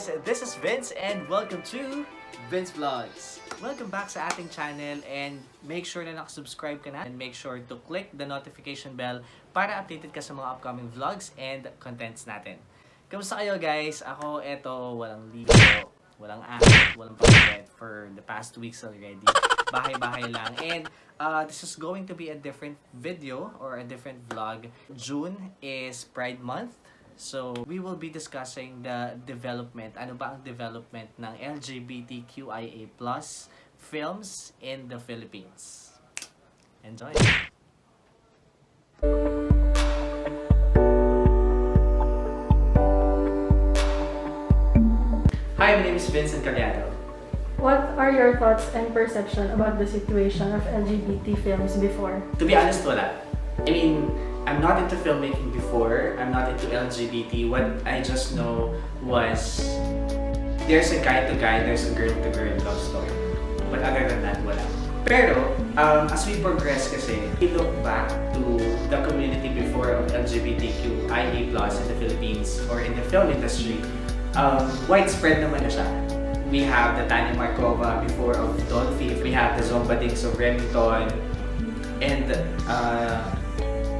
guys, this is Vince and welcome to Vince Vlogs. Welcome back sa ating channel and make sure na nakasubscribe ka na and make sure to click the notification bell para updated ka sa mga upcoming vlogs and contents natin. Kamusta kayo guys? Ako, eto, walang ligo, walang akit, walang pagkain for the past 2 weeks already. Bahay-bahay lang. And this is going to be a different video or a different vlog. June is Pride Month. So, we will be discussing the development. Ano ba ang development ng LGBTQIA+ films in the Philippines. Enjoy! Hi, my name is Vince Encallado. What are your thoughts and perception about the situation of LGBT films before? To be honest, wala. I mean, I'm not into filmmaking before. I'm not into LGBT. What I just know was there's a guy-to-guy, there's a girl-to-girl love story. But other than that, wala. Pero, as we progress kasi, we look back to the community before of LGBTQIA+ in the Philippines or in the film industry. Widespread naman na siya. We have the Tanya Markova before of Dolphy. We have the Zombadings of Remington. And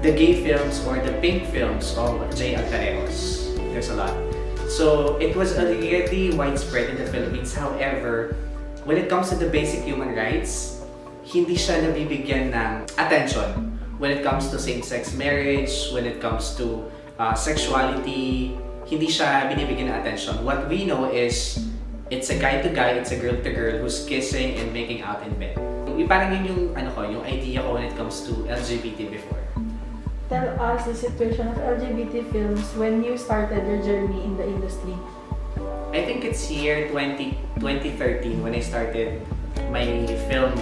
the gay films or the pink films of J. Altarejos. There's a lot. So, it was already widespread in the Philippines. However, when it comes to the basic human rights, hindi siya nabibigyan ng attention. When it comes to same-sex marriage, when it comes to sexuality, hindi siya binibigyan ng attention. What we know is, it's a guy-to-guy, it's a girl-to-girl who's kissing and making out in bed. Parang yun yung idea ko when it comes to LGBT before. Tell us the situation of LGBT films when you started your journey in the industry. I think it's year 2013 when I started my film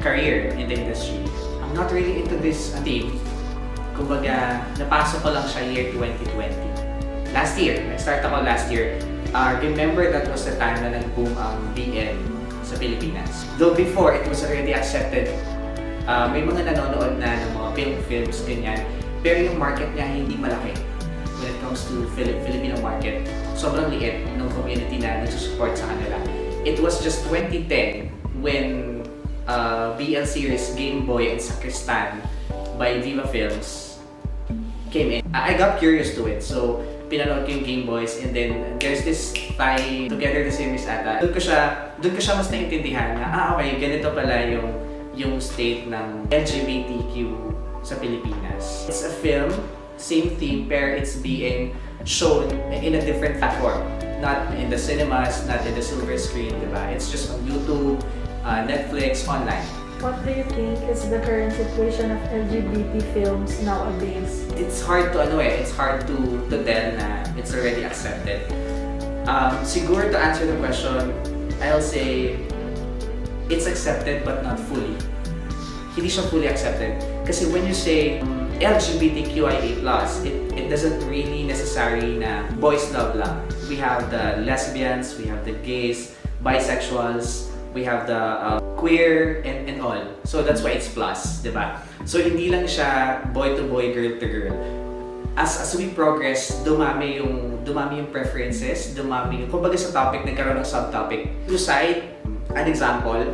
career in the industry. I'm not really into this theme. Kumbaga, napasok ko lang siya year 2020. Last year, nag-start ako last year. Remember that was the time na nag-boom ang BL sa Pilipinas. Though before, it was already accepted. May mga nanonood na ng mga films, ganyan. Pero yung market niya hindi malaki when it comes to Filipino market. Sobrang liit ng community na nagsusupport sa kanila. It was just 2010 when BL series Game Boy and Sacristan by Viva Films came in. I got curious to it. So, pinanood ko yung Game Boys and then there's this tie together the series ata. Doon ko siya mas naintindihan na okay, ganito pala yung state ng LGBTQ sa Pilipinas. It's a film, same theme, pero it's being shown in a different platform. Not in the cinemas, not in the silver screen, diba? It's just on YouTube, Netflix, online. What do you think is the current situation of LGBT films nowadays? It's hard to tell na it's already accepted. Siguro to answer the question, I'll say it's accepted but not fully. Hindi siya fully accepted. Kasi when you say LGBTQIA+, it doesn't really necessary na boys love lang. We have the lesbians, we have the gays, bisexuals, we have the queer and all. So that's why it's plus, diba? So hindi lang siya boy to boy, girl to girl. As we progress, dumami yung preferences, kumbaga sa topic, nagkaroon ng subtopic. To cite an example,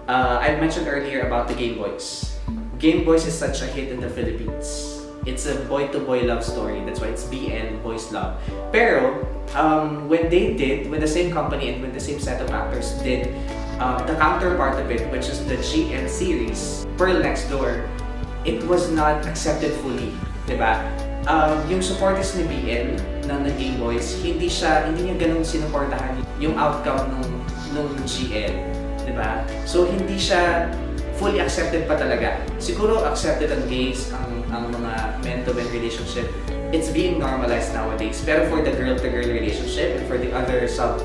I mentioned earlier about the Game Boys. Game Boys is such a hit in the Philippines. It's a boy-to-boy love story. That's why it's BL, boys love. Pero, when the same company and when the same set of actors did the counterpart of it, which is the GL series, Pearl Next Door, it was not accepted fully. Diba? Yung supporters ni BL ng Game Boys, hindi niya ganun sinuportahan yung outcome nung GL. Diba? So, hindi siya fully accepted pa talaga. Siguro accepted ang gays, ang mga men-to-men relationship. It's being normalized nowadays. Pero for the girl-to-girl relationship and for the other sub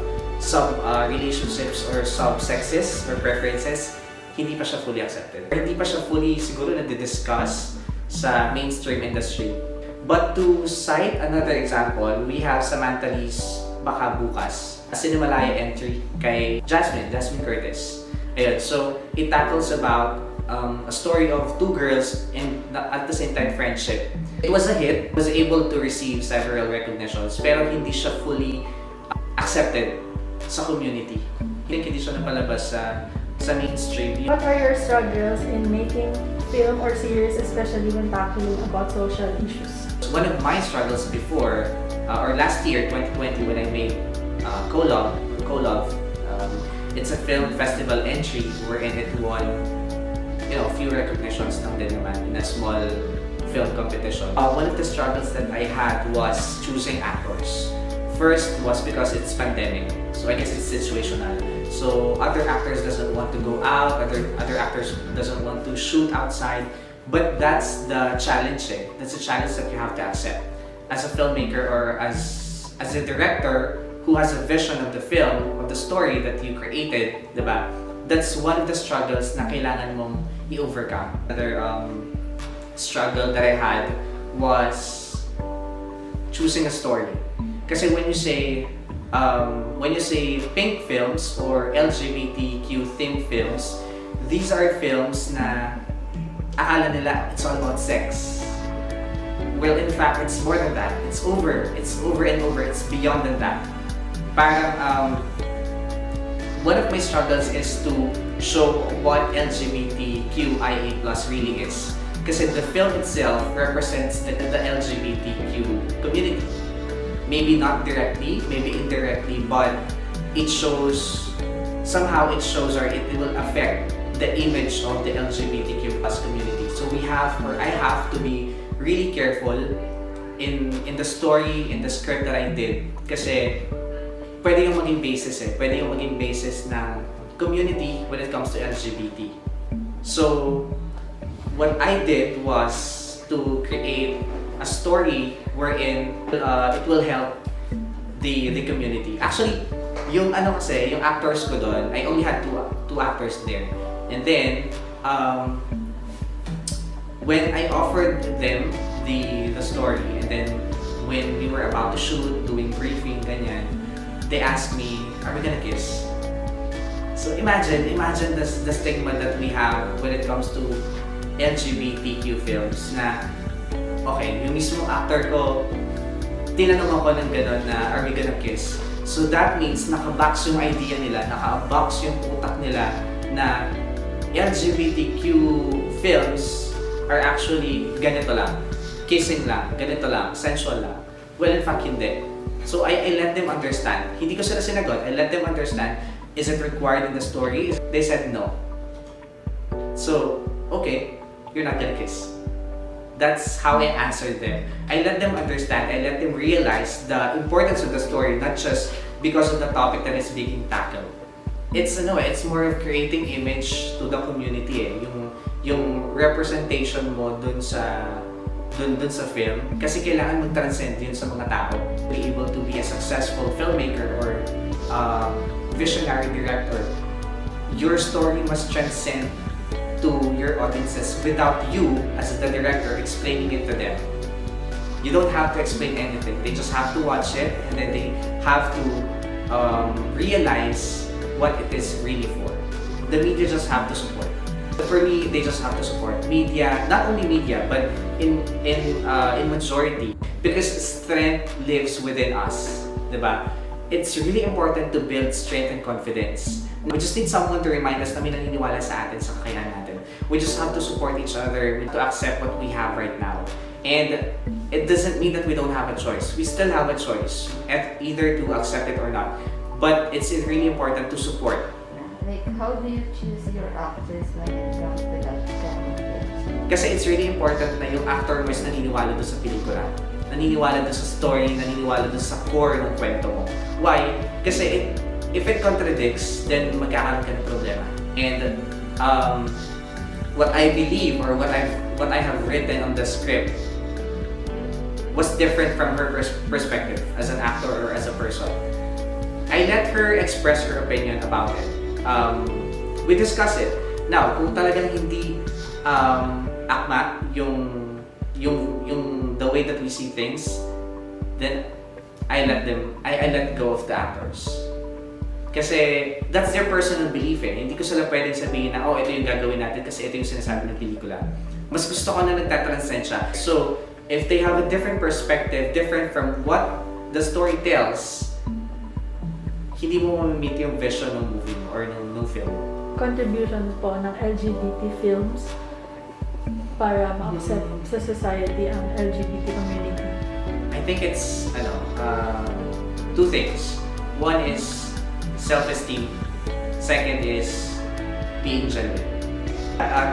relationships or sub-sexes or preferences, hindi pa siya fully accepted. Or hindi pa siya fully siguro na-discuss sa mainstream industry. But to cite another example, we have Samantha Lee's Baka Bukas, a Cinemalaya entry kay Jasmine Curtis. Ayun, so it tackles about a story of two girls and at the same time friendship. It was a hit, was able to receive several recognitions, pero hindi siya fully accepted sa community. Hindi siya napalabas sa mainstream. What are your struggles in making film or series, especially when tackling about social issues? One of my struggles before, or last year, 2020, when I made Colov, it's a film festival entry wherein it won, a few recognitions lang din naman in a small film competition. One of the struggles that I had was choosing actors. First was because it's pandemic, so I guess it's situational. So other actors doesn't want to go out, other actors doesn't want to shoot outside, but that's the challenge. That's a challenge that you have to accept as a filmmaker or as a director who has a vision of the film, of the story that you created, diba? That's one of the struggles na kailangan mong i-overcome. Another struggle that I had was choosing a story. Kasi when you say pink films or LGBTQ themed films, these are films na akala nila it's all about sex. Well, in fact, it's more than that. It's over and over. It's beyond than that. Parang one of my struggles is to show what LGBTQIA+ really is. Kasi the film itself represents the LGBTQ community. Maybe not directly, maybe indirectly, but it shows, somehow it shows or it will affect the image of the LGBTQ+ community. So I have to be really careful in the story, in the script that I did. Kasi pwede yung maging basis pwede yung maging basis ng community when it comes to LGBT. So what I did was to create a story wherein it will help the community. Actually, yung actors ko doon, I only had two actors there. And then when I offered them the story, and then when we were about to shoot, doing briefing, ganyan, they asked me, are we gonna kiss? So imagine the stigma that we have when it comes to LGBTQ films na, okay, yung mismo actor ko, tinanong ako ng gano'n na, are we gonna kiss? So that means nakabox yung idea nila, nakabox yung utak nila na LGBTQ films are actually ganito lang, kissing lang, ganito lang, sensual lang. Well, in fact, hindi. So I let them understand. Hindi ko sila sinagot. I let them understand, is it required in the story? They said no. So, okay, you're not gonna kiss. That's how I answered them. I let them understand, I let them realize the importance of the story, not just because of the topic that is being tackled. It's more of creating image to the community yung representation mo dun sa film, kasi kailangan mag-transcend yun sa mga tao. Be able to be a successful filmmaker or visionary director, your story must transcend to your audiences without you as the director explaining it to them. You don't have to explain anything. They just have to watch it, and then they have to realize what it is really for. The media just have to support. For me, they just have to support media, not only media, but in majority, because strength lives within us, diba? It's really important to build strength and confidence. We just need someone to remind us na may naniniwala sa atin, sa kakayahan natin. We just have to support each other to accept what we have right now. And it doesn't mean that we don't have a choice. We still have a choice, either to accept it or not. But it's really important to support. Like, how do you choose your actors when it comes to that kind of things? Kasi it's really important na yung actor mo is naniniwala doon sa pelikula. Naniniwala doon sa story, naniniwala doon sa core ng kwento mo. Why? Kasi if it contradicts, then magkakaroon ka ng problema. And what I believe or what I have written on the script was different from her perspective as an actor or as a person. I let her express her opinion about it. We discuss it. Now, kung talagang hindi akma yung the way that we see things, then I let go of the actors. Kasi that's their personal belief eh. Hindi ko sila pwedeng sabihin na, oh, ito yung gagawin natin kasi ito yung sinasabi ng pelikula. Mas gusto ko na nagtatranscend siya. So, if they have a different perspective, different from what the story tells, hindi mo ma-meet yung vision ng movie mo or ng film mo. Contribution po ng LGBT films para ma-accept sa society ang LGBT community. I think it's two things. One is self-esteem. Second is being genuine.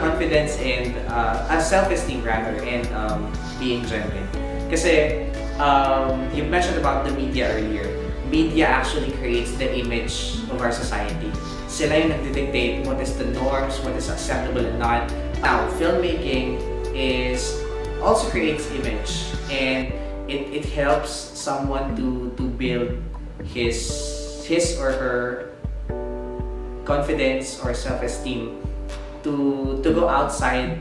Confidence and self-esteem rather, and being genuine. Kasi you mentioned about the media earlier. Media actually creates the image of our society. Sila yung nagdidictate what is the norms, what is acceptable and not. Now, filmmaking also creates image, and it helps someone to build his or her confidence or self-esteem to go outside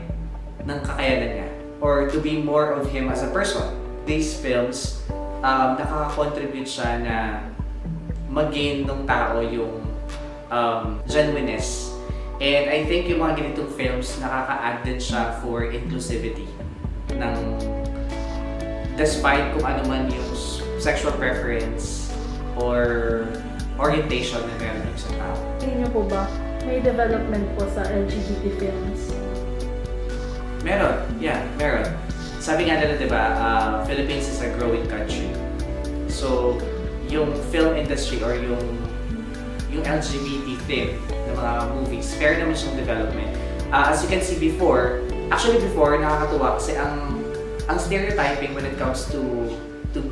ng kakayanan niya or to be more of him as a person. These films, nakaka-contribute siya na mag-gain ng tao yung genuineness. And I think yung mga ganitong films, nakaka-add din siya for inclusivity ng despite kung ano man yung sexual preference or orientation na meron yung isang tao. Tingin niyo po ba may development po sa LGBT films? Meron. Sabi nga nila, diba, Philippines is a growing country. So, yung film industry or yung LGBT theme ng mga movies, meron naman siyang development. As you can see before, nakakatuwa kasi ang stereotyping when it comes to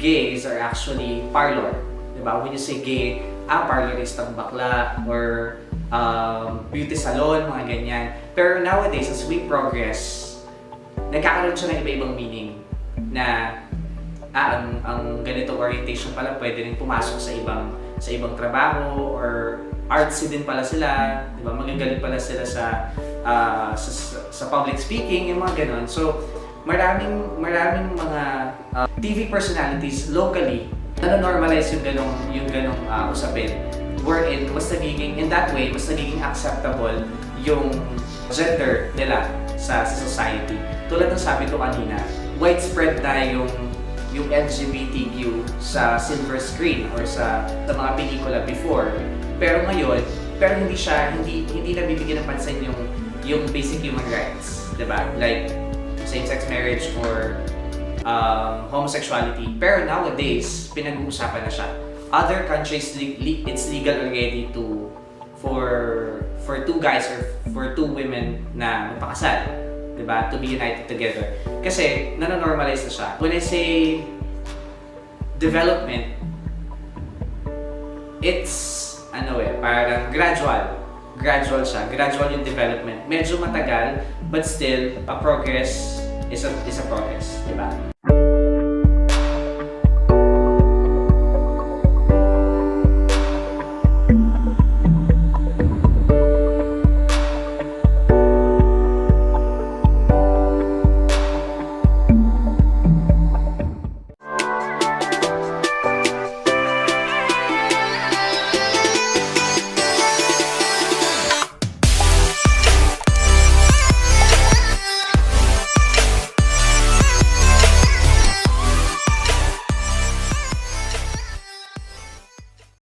gays are actually parlor. Diba? When you say gay, parloristang bakla or beauty salon, mga ganyan. Pero nowadays, as we progress, nagkakaroon siya ng iba-ibang meaning na ang ganitong orientation pala pwede rin pumasok sa ibang trabaho or artsy din pala sila, di ba? Magagaling pala sila sa public speaking, yung mga ganon. So, maraming mga TV personalities locally na-normalize yung ganong usapin. Wherein, mas nagiging acceptable yung gender nila sa society. Tulad ng sabi ko kanina, widespread na yung LGBTQ sa silver screen or sa mga pelikula before. Pero ngayon, hindi nabibigyan ng pansin yung basic human rights, 'di ba? Like same-sex marriage or homosexuality. Pero nowadays, pinag-uusapan na siya. Other countries, it's legal already for two guys or for two women na magpakasal. Diba? To be united together. Kasi, nanonormalize na siya. When I say development, it's, parang gradual siya. Gradual yung development. Medyo matagal, but still, a progress is a progress. Diba?